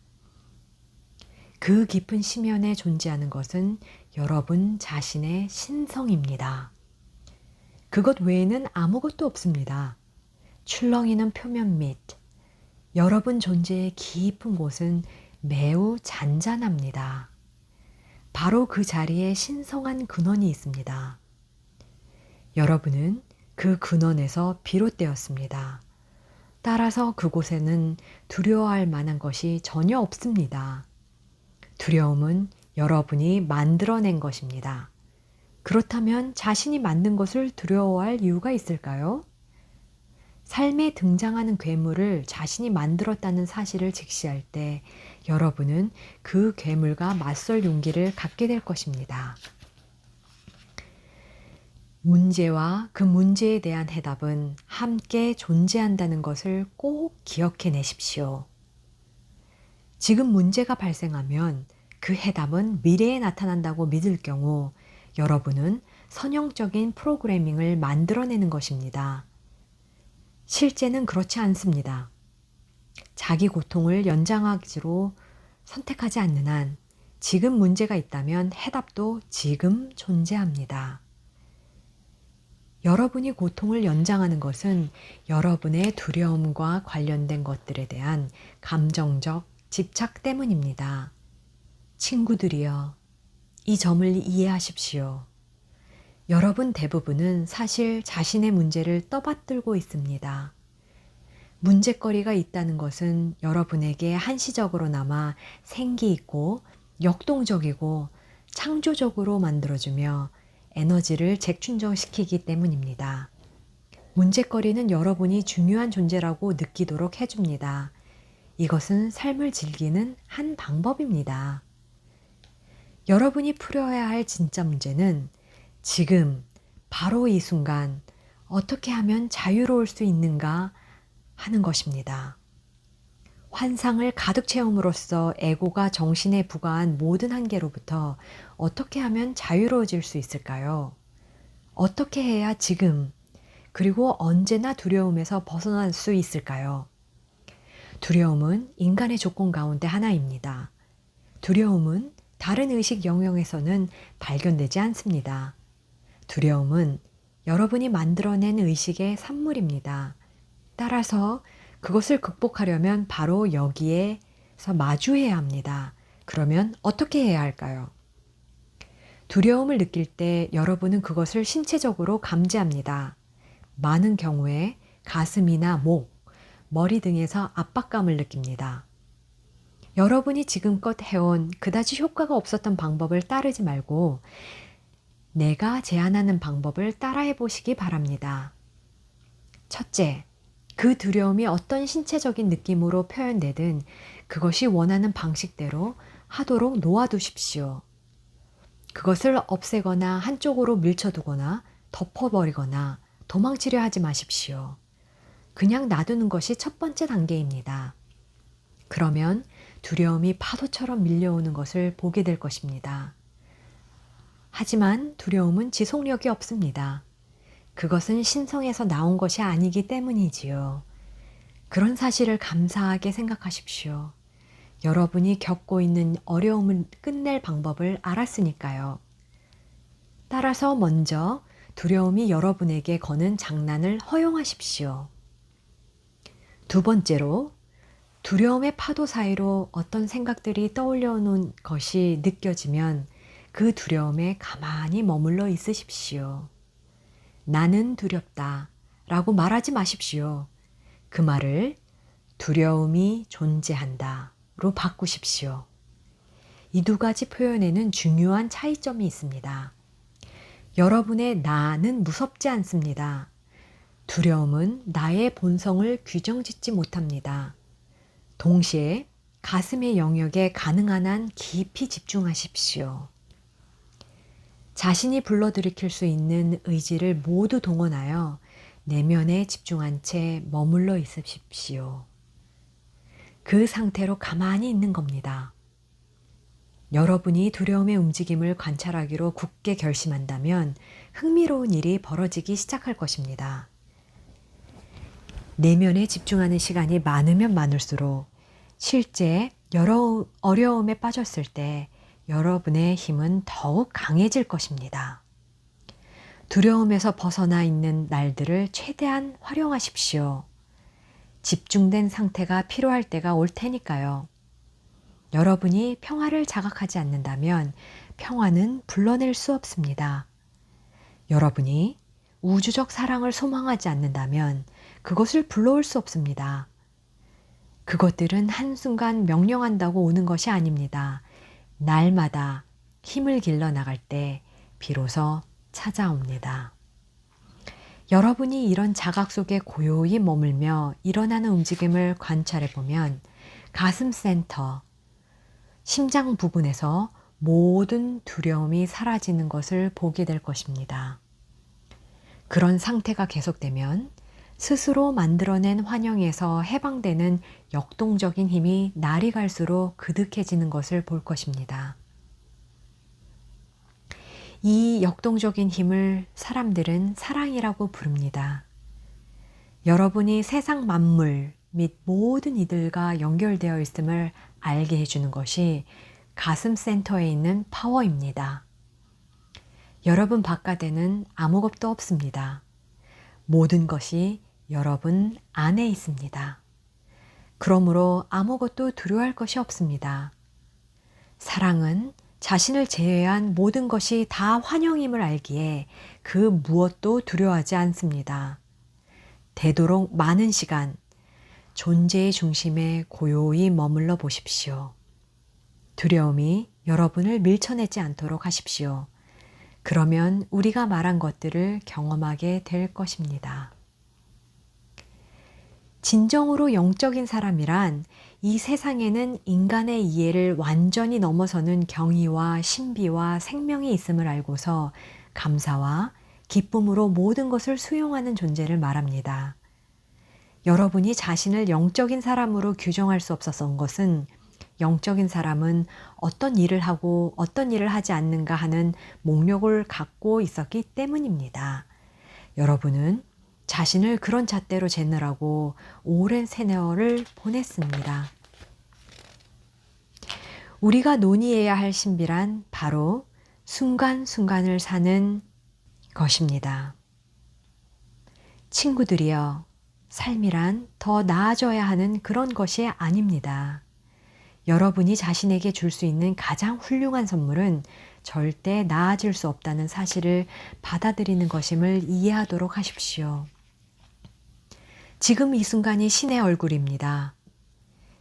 그 깊은 심연에 존재하는 것은 여러분 자신의 신성입니다. 그것 외에는 아무것도 없습니다. 출렁이는 표면 밑, 여러분 존재의 깊은 곳은 매우 잔잔합니다. 바로 그 자리에 신성한 근원이 있습니다. 여러분은 그 근원에서 비롯되었습니다. 따라서 그곳에는 두려워할 만한 것이 전혀 없습니다. 두려움은 여러분이 만들어낸 것입니다. 그렇다면 자신이 만든 것을 두려워할 이유가 있을까요? 삶에 등장하는 괴물을 자신이 만들었다는 사실을 직시할 때 여러분은 그 괴물과 맞설 용기를 갖게 될 것입니다. 문제와 그 문제에 대한 해답은 함께 존재한다는 것을 꼭 기억해 내십시오. 지금 문제가 발생하면 그 해답은 미래에 나타난다고 믿을 경우 여러분은 선형적인 프로그래밍을 만들어내는 것입니다. 실제는 그렇지 않습니다. 자기 고통을 연장하기로 선택하지 않는 한 지금 문제가 있다면 해답도 지금 존재합니다. 여러분이 고통을 연장하는 것은 여러분의 두려움과 관련된 것들에 대한 감정적 집착 때문입니다. 친구들이여, 이 점을 이해하십시오. 여러분 대부분은 사실 자신의 문제를 떠받들고 있습니다. 문제거리가 있다는 것은 여러분에게 한시적으로나마 생기 있고 역동적이고 창조적으로 만들어주며 에너지를 재충전시키기 때문입니다. 문제거리는 여러분이 중요한 존재라고 느끼도록 해줍니다. 이것은 삶을 즐기는 한 방법입니다. 여러분이 풀어야 할 진짜 문제는 지금, 바로 이 순간 어떻게 하면 자유로울 수 있는가 하는 것입니다. 환상을 가득 채움으로써 에고가 정신에 부과한 모든 한계로부터 어떻게 하면 자유로워질 수 있을까요? 어떻게 해야 지금, 그리고 언제나 두려움에서 벗어날 수 있을까요? 두려움은 인간의 조건 가운데 하나입니다. 두려움은 다른 의식 영역에서는 발견되지 않습니다. 두려움은 여러분이 만들어낸 의식의 산물입니다. 따라서 그것을 극복하려면 바로 여기에서 마주해야 합니다. 그러면 어떻게 해야 할까요? 두려움을 느낄 때 여러분은 그것을 신체적으로 감지합니다. 많은 경우에 가슴이나 목, 머리 등에서 압박감을 느낍니다. 여러분이 지금껏 해온 그다지 효과가 없었던 방법을 따르지 말고 내가 제안하는 방법을 따라해 보시기 바랍니다. 첫째, 그 두려움이 어떤 신체적인 느낌으로 표현되든 그것이 원하는 방식대로 하도록 놓아두십시오. 그것을 없애거나 한쪽으로 밀쳐두거나 덮어버리거나 도망치려 하지 마십시오. 그냥 놔두는 것이 첫 번째 단계입니다. 그러면 두려움이 파도처럼 밀려오는 것을 보게 될 것입니다. 하지만 두려움은 지속력이 없습니다. 그것은 신성에서 나온 것이 아니기 때문이지요. 그런 사실을 감사하게 생각하십시오. 여러분이 겪고 있는 어려움을 끝낼 방법을 알았으니까요. 따라서 먼저 두려움이 여러분에게 거는 장난을 허용하십시오. 두 번째로, 두려움의 파도 사이로 어떤 생각들이 떠올려오는 것이 느껴지면 그 두려움에 가만히 머물러 있으십시오. 나는 두렵다 라고 말하지 마십시오. 그 말을 두려움이 존재한다로 바꾸십시오. 이 두 가지 표현에는 중요한 차이점이 있습니다. 여러분의 나는 무섭지 않습니다. 두려움은 나의 본성을 규정짓지 못합니다. 동시에 가슴의 영역에 가능한 한 깊이 집중하십시오. 자신이 불러들이킬 수 있는 의지를 모두 동원하여 내면에 집중한 채 머물러 있으십시오. 그 상태로 가만히 있는 겁니다. 여러분이 두려움의 움직임을 관찰하기로 굳게 결심한다면 흥미로운 일이 벌어지기 시작할 것입니다. 내면에 집중하는 시간이 많으면 많을수록 실제 여러 어려움에 빠졌을 때 여러분의 힘은 더욱 강해질 것입니다. 두려움에서 벗어나 있는 날들을 최대한 활용하십시오. 집중된 상태가 필요할 때가 올 테니까요. 여러분이 평화를 자각하지 않는다면 평화는 불러낼 수 없습니다. 여러분이 우주적 사랑을 소망하지 않는다면 그것을 불러올 수 없습니다. 그것들은 한순간 명령한다고 오는 것이 아닙니다. 날마다 힘을 길러 나갈 때 비로소 찾아옵니다. 여러분이 이런 자각 속에 고요히 머물며 일어나는 움직임을 관찰해 보면 가슴 센터, 심장 부분에서 모든 두려움이 사라지는 것을 보게 될 것입니다. 그런 상태가 계속되면 스스로 만들어낸 환영에서 해방되는 역동적인 힘이 날이 갈수록 그득해지는 것을 볼 것입니다. 이 역동적인 힘을 사람들은 사랑이라고 부릅니다. 여러분이 세상 만물 및 모든 이들과 연결되어 있음을 알게 해주는 것이 가슴 센터에 있는 파워입니다. 여러분 바깥에는 아무것도 없습니다. 모든 것이 여러분 안에 있습니다. 그러므로 아무것도 두려워할 것이 없습니다. 사랑은 자신을 제외한 모든 것이 다 환영임을 알기에 그 무엇도 두려워하지 않습니다. 되도록 많은 시간, 존재의 중심에 고요히 머물러 보십시오. 두려움이 여러분을 밀쳐내지 않도록 하십시오. 그러면 우리가 말한 것들을 경험하게 될 것입니다. 진정으로 영적인 사람이란 이 세상에는 인간의 이해를 완전히 넘어서는 경이와 신비와 생명이 있음을 알고서 감사와 기쁨으로 모든 것을 수용하는 존재를 말합니다. 여러분이 자신을 영적인 사람으로 규정할 수 없었던 것은 영적인 사람은 어떤 일을 하고 어떤 일을 하지 않는가 하는 목록을 갖고 있었기 때문입니다. 여러분은 자신을 그런 잣대로 재느라고 오랜 세월을 보냈습니다. 우리가 논의해야 할 신비란 바로 순간순간을 사는 것입니다. 친구들이여, 삶이란 더 나아져야 하는 그런 것이 아닙니다. 여러분이 자신에게 줄 수 있는 가장 훌륭한 선물은 절대 나아질 수 없다는 사실을 받아들이는 것임을 이해하도록 하십시오. 지금 이 순간이 신의 얼굴입니다.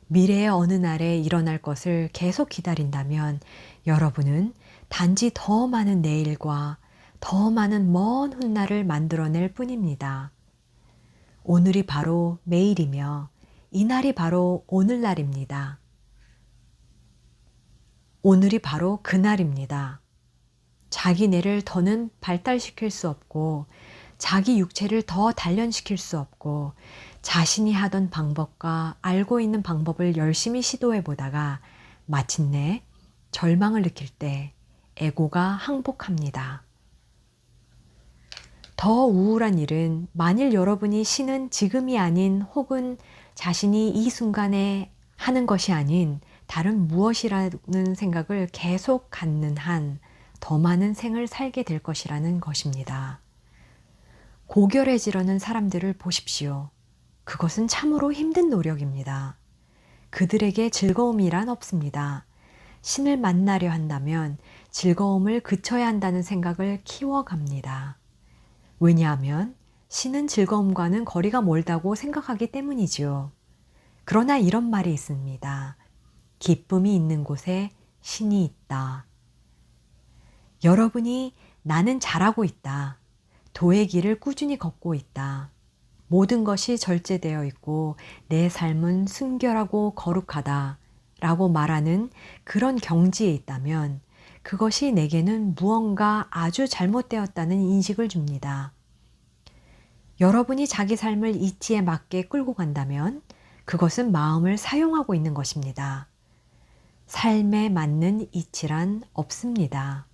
미래의 어느 날에 일어날 것을 계속 기다린다면 여러분은 단지 더 많은 내일과 더 많은 먼 훗날을 만들어낼 뿐입니다. 오늘이 바로 매일이며 이날이 바로 오늘날입니다. 오늘이 바로 그날입니다. 자기 뇌를 더는 발달시킬 수 없고 자기 육체를 더 단련시킬 수 없고 자신이 하던 방법과 알고 있는 방법을 열심히 시도해 보다가 마침내 절망을 느낄 때 에고가 항복합니다. 더 우울한 일은 만일 여러분이 신은 지금이 아닌 혹은 자신이 이 순간에 하는 것이 아닌 다른 무엇이라는 생각을 계속 갖는 한 더 많은 생을 살게 될 것이라는 것입니다. 고결해지려는 사람들을 보십시오. 그것은 참으로 힘든 노력입니다. 그들에게 즐거움이란 없습니다. 신을 만나려 한다면 즐거움을 그쳐야 한다는 생각을 키워갑니다. 왜냐하면 신은 즐거움과는 거리가 멀다고 생각하기 때문이지요. 그러나 이런 말이 있습니다. 기쁨이 있는 곳에 신이 있다. 여러분이 나는 잘하고 있다. 도의 길을 꾸준히 걷고 있다. 모든 것이 절제되어 있고 내 삶은 순결하고 거룩하다. 라고 말하는 그런 경지에 있다면 그것이 내게는 무언가 아주 잘못되었다는 인식을 줍니다. 여러분이 자기 삶을 이치에 맞게 끌고 간다면 그것은 마음을 사용하고 있는 것입니다. 삶에 맞는 이치란 없습니다.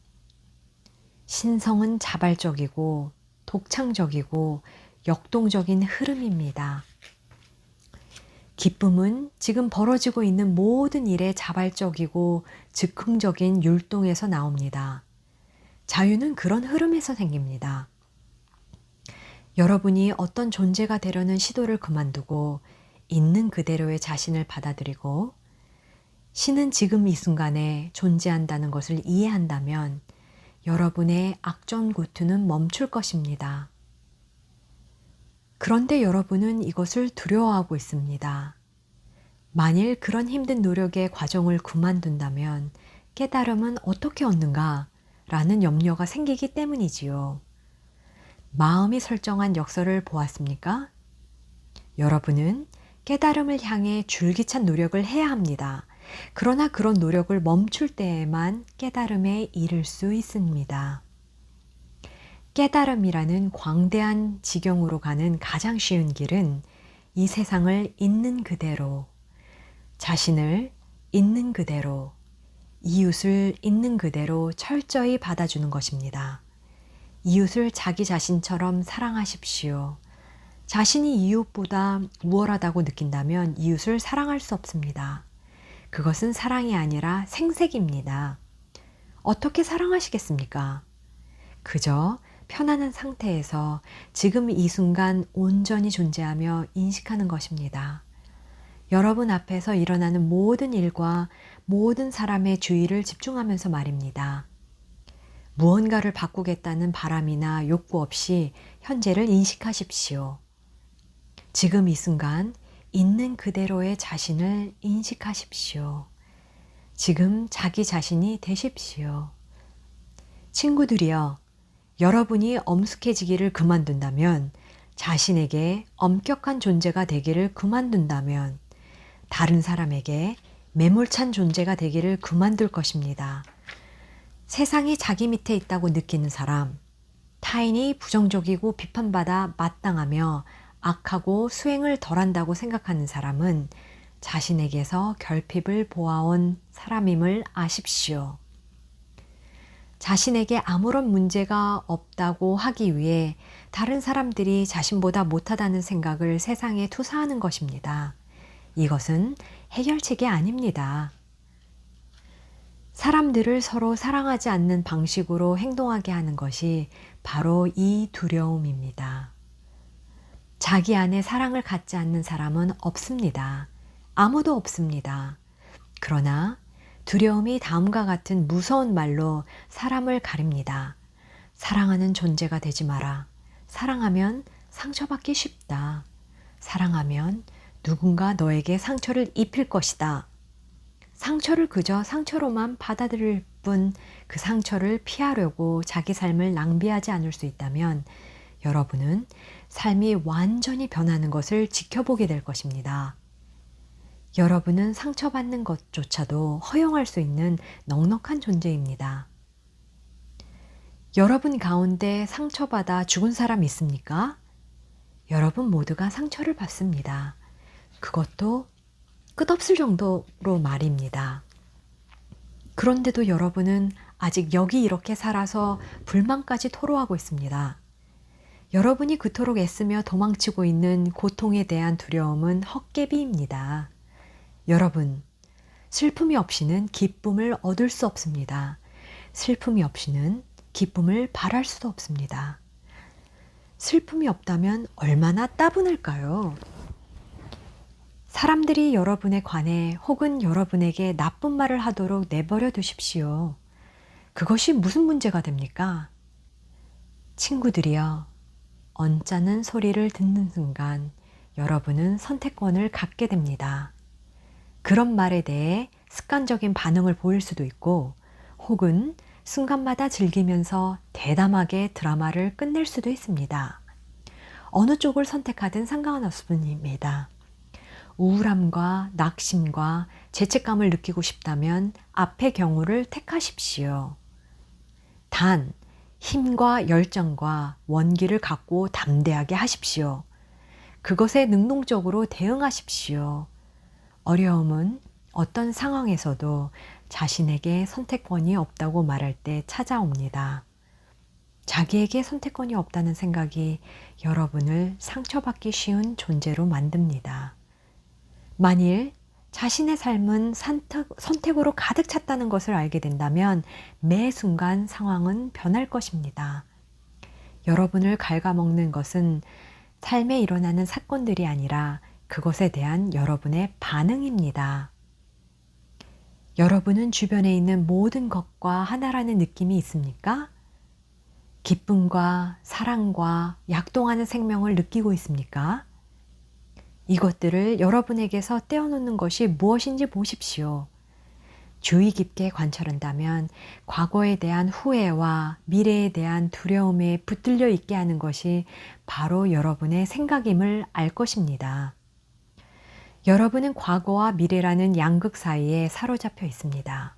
신성은 자발적이고 독창적이고 역동적인 흐름입니다. 기쁨은 지금 벌어지고 있는 모든 일에 자발적이고 즉흥적인 율동에서 나옵니다. 자유는 그런 흐름에서 생깁니다. 여러분이 어떤 존재가 되려는 시도를 그만두고 있는 그대로의 자신을 받아들이고 신은 지금 이 순간에 존재한다는 것을 이해한다면 여러분의 악전고투는 멈출 것입니다. 그런데 여러분은 이것을 두려워하고 있습니다. 만일 그런 힘든 노력의 과정을 그만둔다면 깨달음은 어떻게 얻는가? 라는 염려가 생기기 때문이지요. 마음이 설정한 역설을 보았습니까? 여러분은 깨달음을 향해 줄기찬 노력을 해야 합니다. 그러나 그런 노력을 멈출 때에만 깨달음에 이를 수 있습니다. 깨달음이라는 광대한 지경으로 가는 가장 쉬운 길은 이 세상을 있는 그대로, 자신을 있는 그대로, 이웃을 있는 그대로 철저히 받아주는 것입니다. 이웃을 자기 자신처럼 사랑하십시오. 자신이 이웃보다 우월하다고 느낀다면 이웃을 사랑할 수 없습니다. 그것은 사랑이 아니라 생색입니다. 어떻게 사랑하시겠습니까? 그저 편안한 상태에서 지금 이 순간 온전히 존재하며 인식하는 것입니다. 여러분 앞에서 일어나는 모든 일과 모든 사람의 주의를 집중하면서 말입니다. 무언가를 바꾸겠다는 바람이나 욕구 없이 현재를 인식하십시오. 지금 이 순간 있는 그대로의 자신을 인식하십시오. 지금 자기 자신이 되십시오. 친구들이여, 여러분이 엄숙해지기를 그만둔다면, 자신에게 엄격한 존재가 되기를 그만둔다면, 다른 사람에게 매몰찬 존재가 되기를 그만둘 것입니다. 세상이 자기 밑에 있다고 느끼는 사람, 타인이 부정적이고 비판받아 마땅하며 악하고 수행을 덜한다고 생각하는 사람은 자신에게서 결핍을 보아온 사람임을 아십시오. 자신에게 아무런 문제가 없다고 하기 위해 다른 사람들이 자신보다 못하다는 생각을 세상에 투사하는 것입니다. 이것은 해결책이 아닙니다. 사람들을 서로 사랑하지 않는 방식으로 행동하게 하는 것이 바로 이 두려움입니다. 자기 안에 사랑을 갖지 않는 사람은 없습니다. 아무도 없습니다. 그러나 두려움이 다음과 같은 무서운 말로 사람을 가립니다. 사랑하는 존재가 되지 마라. 사랑하면 상처받기 쉽다. 사랑하면 누군가 너에게 상처를 입힐 것이다. 상처를 그저 상처로만 받아들일 뿐 그 상처를 피하려고 자기 삶을 낭비하지 않을 수 있다면 여러분은 삶이 완전히 변하는 것을 지켜보게 될 것입니다. 여러분은 상처받는 것조차도 허용할 수 있는 넉넉한 존재입니다. 여러분 가운데 상처받아 죽은 사람 있습니까? 여러분 모두가 상처를 받습니다. 그것도 끝없을 정도로 말입니다. 그런데도 여러분은 아직 여기 이렇게 살아서 불만까지 토로하고 있습니다. 여러분이 그토록 애쓰며 도망치고 있는 고통에 대한 두려움은 헛개비입니다. 여러분, 슬픔이 없이는 기쁨을 얻을 수 없습니다. 슬픔이 없이는 기쁨을 바랄 수도 없습니다. 슬픔이 없다면 얼마나 따분할까요? 사람들이 여러분에 관해 혹은 여러분에게 나쁜 말을 하도록 내버려 두십시오. 그것이 무슨 문제가 됩니까? 친구들이여, 언짢은 소리를 듣는 순간 여러분은 선택권을 갖게 됩니다. 그런 말에 대해 습관적인 반응을 보일 수도 있고 혹은 순간마다 즐기면서 대담하게 드라마를 끝낼 수도 있습니다. 어느 쪽을 선택하든 상관없습니다. 우울함과 낙심과 죄책감을 느끼고 싶다면 앞의 경우를 택하십시오. 단, 힘과 열정과 원기를 갖고 담대하게 하십시오. 그것에 능동적으로 대응하십시오. 어려움은 어떤 상황에서도 자신에게 선택권이 없다고 말할 때 찾아옵니다. 자기에게 선택권이 없다는 생각이 여러분을 상처받기 쉬운 존재로 만듭니다. 만일 자신의 삶은 선택으로 가득 찼다는 것을 알게 된다면 매 순간 상황은 변할 것입니다. 여러분을 갉아먹는 것은 삶에 일어나는 사건들이 아니라 그것에 대한 여러분의 반응입니다. 여러분은 주변에 있는 모든 것과 하나라는 느낌이 있습니까? 기쁨과 사랑과 약동하는 생명을 느끼고 있습니까? 이것들을 여러분에게서 떼어놓는 것이 무엇인지 보십시오. 주의 깊게 관찰한다면 과거에 대한 후회와 미래에 대한 두려움에 붙들려 있게 하는 것이 바로 여러분의 생각임을 알 것입니다. 여러분은 과거와 미래라는 양극 사이에 사로잡혀 있습니다.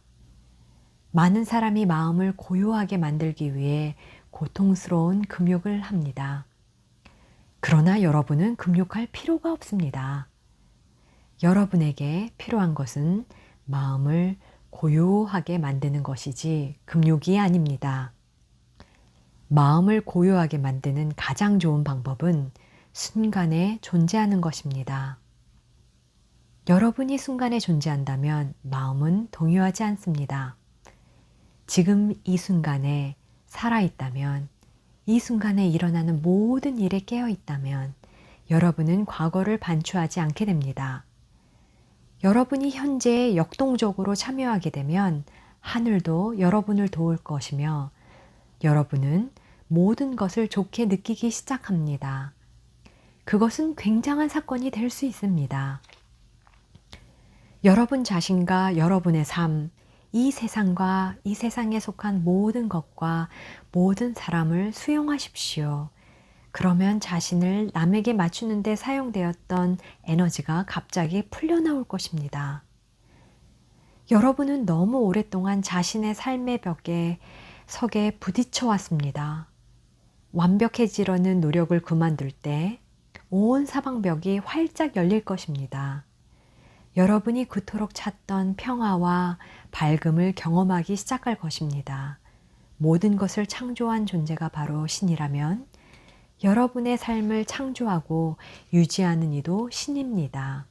많은 사람이 마음을 고요하게 만들기 위해 고통스러운 금욕을 합니다. 그러나 여러분은 금욕할 필요가 없습니다. 여러분에게 필요한 것은 마음을 고요하게 만드는 것이지 금욕이 아닙니다. 마음을 고요하게 만드는 가장 좋은 방법은 순간에 존재하는 것입니다. 여러분이 순간에 존재한다면 마음은 동요하지 않습니다. 지금 이 순간에 살아있다면, 이 순간에 일어나는 모든 일에 깨어 있다면 여러분은 과거를 반추하지 않게 됩니다. 여러분이 현재에 역동적으로 참여하게 되면 하늘도 여러분을 도울 것이며 여러분은 모든 것을 좋게 느끼기 시작합니다. 그것은 굉장한 사건이 될 수 있습니다. 여러분 자신과 여러분의 삶, 이 세상과 이 세상에 속한 모든 것과 모든 사람을 수용하십시오. 그러면 자신을 남에게 맞추는 데 사용되었던 에너지가 갑자기 풀려나올 것입니다. 여러분은 너무 오랫동안 자신의 삶의 벽에 부딪혀 왔습니다. 완벽해지려는 노력을 그만둘 때 온 사방벽이 활짝 열릴 것입니다. 여러분이 그토록 찾던 평화와 밝음을 경험하기 시작할 것입니다. 모든 것을 창조한 존재가 바로 신이라면 여러분의 삶을 창조하고 유지하는 이도 신입니다.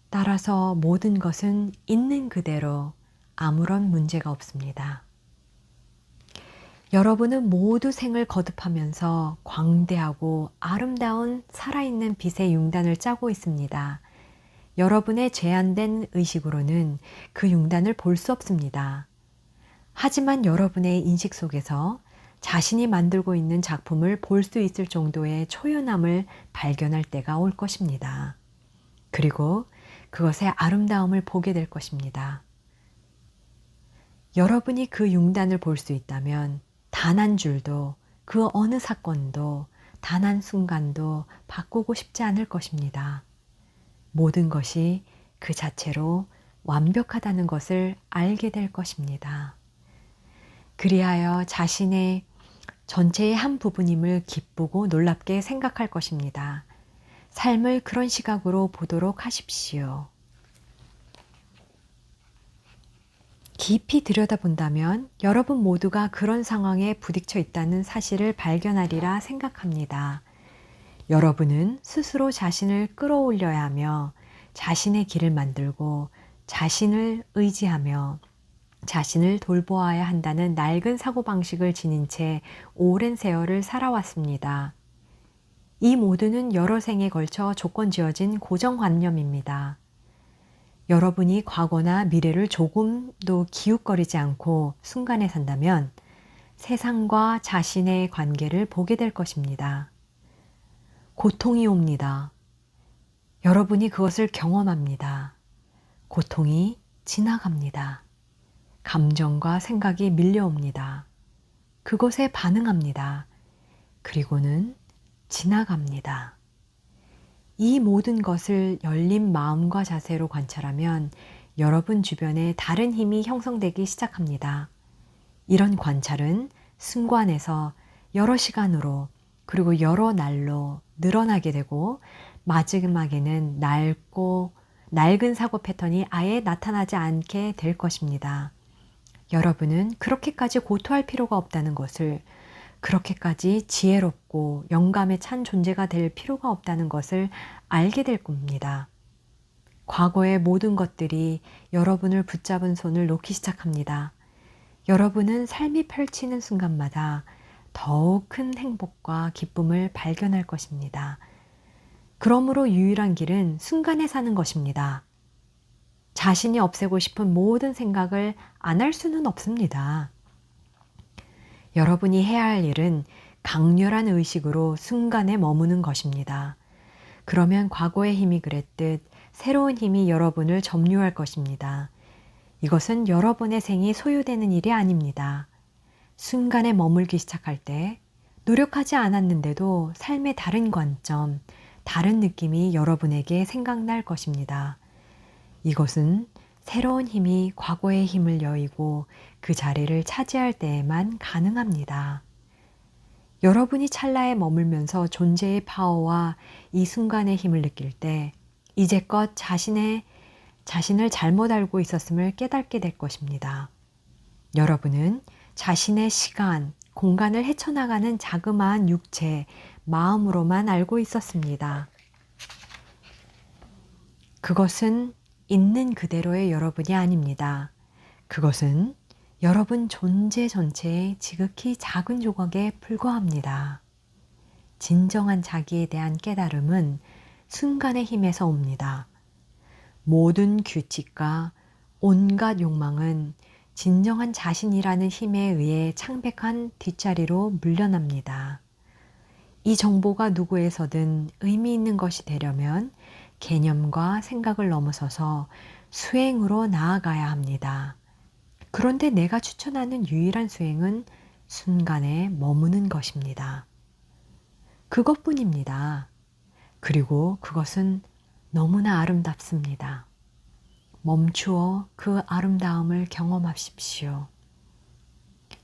따라서 모든 것은 있는 그대로 아무런 문제가 없습니다. 여러분은 모두 생을 거듭하면서 광대하고 아름다운 살아있는 빛의 융단을 짜고 있습니다. 여러분의 제한된 의식으로는 그 융단을 볼 수 없습니다. 하지만 여러분의 인식 속에서 자신이 만들고 있는 작품을 볼 수 있을 정도의 초연함을 발견할 때가 올 것입니다. 그리고 그것의 아름다움을 보게 될 것입니다. 여러분이 그 융단을 볼 수 있다면 단 한 줄도 그 어느 사건도 단 한 순간도 바꾸고 싶지 않을 것입니다. 모든 것이 그 자체로 완벽하다는 것을 알게 될 것입니다. 그리하여 자신의 전체의 한 부분임을 기쁘고 놀랍게 생각할 것입니다. 삶을 그런 시각으로 보도록 하십시오. 깊이 들여다본다면 여러분 모두가 그런 상황에 부딪혀 있다는 사실을 발견하리라 생각합니다. 여러분은 스스로 자신을 끌어올려야 하며 자신의 길을 만들고 자신을 의지하며 자신을 돌보아야 한다는 낡은 사고방식을 지닌 채 오랜 세월을 살아왔습니다. 이 모두는 여러 생에 걸쳐 조건 지어진 고정관념입니다. 여러분이 과거나 미래를 조금도 기웃거리지 않고 순간에 산다면 세상과 자신의 관계를 보게 될 것입니다. 고통이 옵니다. 여러분이 그것을 경험합니다. 고통이 지나갑니다. 감정과 생각이 밀려옵니다. 그것에 반응합니다. 그리고는 지나갑니다. 이 모든 것을 열린 마음과 자세로 관찰하면 여러분 주변에 다른 힘이 형성되기 시작합니다. 이런 관찰은 순간에서 여러 시간으로 그리고 여러 날로 늘어나게 되고 마지막에는 낡은 사고 패턴이 아예 나타나지 않게 될 것입니다. 여러분은 그렇게까지 고토할 필요가 없다는 것을, 그렇게까지 지혜롭고 영감에 찬 존재가 될 필요가 없다는 것을 알게 될 겁니다. 과거의 모든 것들이 여러분을 붙잡은 손을 놓기 시작합니다. 여러분은 삶이 펼치는 순간마다 더욱 큰 행복과 기쁨을 발견할 것입니다. 그러므로 유일한 길은 순간에 사는 것입니다. 자신이 없애고 싶은 모든 생각을 안 할 수는 없습니다. 여러분이 해야 할 일은 강렬한 의식으로 순간에 머무는 것입니다. 그러면 과거의 힘이 그랬듯 새로운 힘이 여러분을 점유할 것입니다. 이것은 여러분의 생이 소유되는 일이 아닙니다. 순간에 머물기 시작할 때 노력하지 않았는데도 삶의 다른 관점, 다른 느낌이 여러분에게 생각날 것입니다. 이것은 새로운 힘이 과거의 힘을 여의고 그 자리를 차지할 때에만 가능합니다. 여러분이 찰나에 머물면서 존재의 파워와 이 순간의 힘을 느낄 때 이제껏 자신을 잘못 알고 있었음을 깨닫게 될 것입니다. 여러분은 자신의 시간, 공간을 헤쳐나가는 자그마한 육체, 마음으로만 알고 있었습니다. 그것은 있는 그대로의 여러분이 아닙니다. 그것은 여러분 존재 전체의 지극히 작은 조각에 불과합니다. 진정한 자기에 대한 깨달음은 순간의 힘에서 옵니다. 모든 규칙과 온갖 욕망은 진정한 자신이라는 힘에 의해 창백한 뒷자리로 물러납니다. 이 정보가 누구에서든 의미 있는 것이 되려면 개념과 생각을 넘어서서 수행으로 나아가야 합니다. 그런데 내가 추천하는 유일한 수행은 순간에 머무는 것입니다. 그것뿐입니다. 그리고 그것은 너무나 아름답습니다. 멈추어 그 아름다움을 경험하십시오.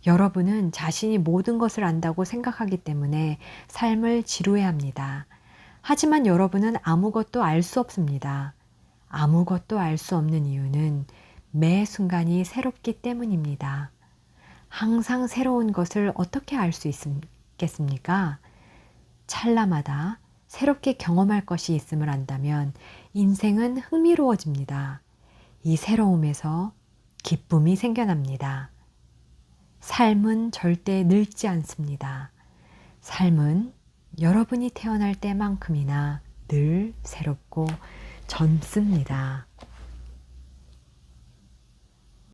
여러분은 자신이 모든 것을 안다고 생각하기 때문에 삶을 지루해합니다. 하지만 여러분은 아무것도 알 수 없습니다. 아무것도 알 수 없는 이유는 매 순간이 새롭기 때문입니다. 항상 새로운 것을 어떻게 알 수 있겠습니까? 찰나마다 새롭게 경험할 것이 있음을 안다면 인생은 흥미로워집니다. 이 새로움에서 기쁨이 생겨납니다. 삶은 절대 늙지 않습니다. 삶은 여러분이 태어날 때만큼이나 늘 새롭고 젊습니다.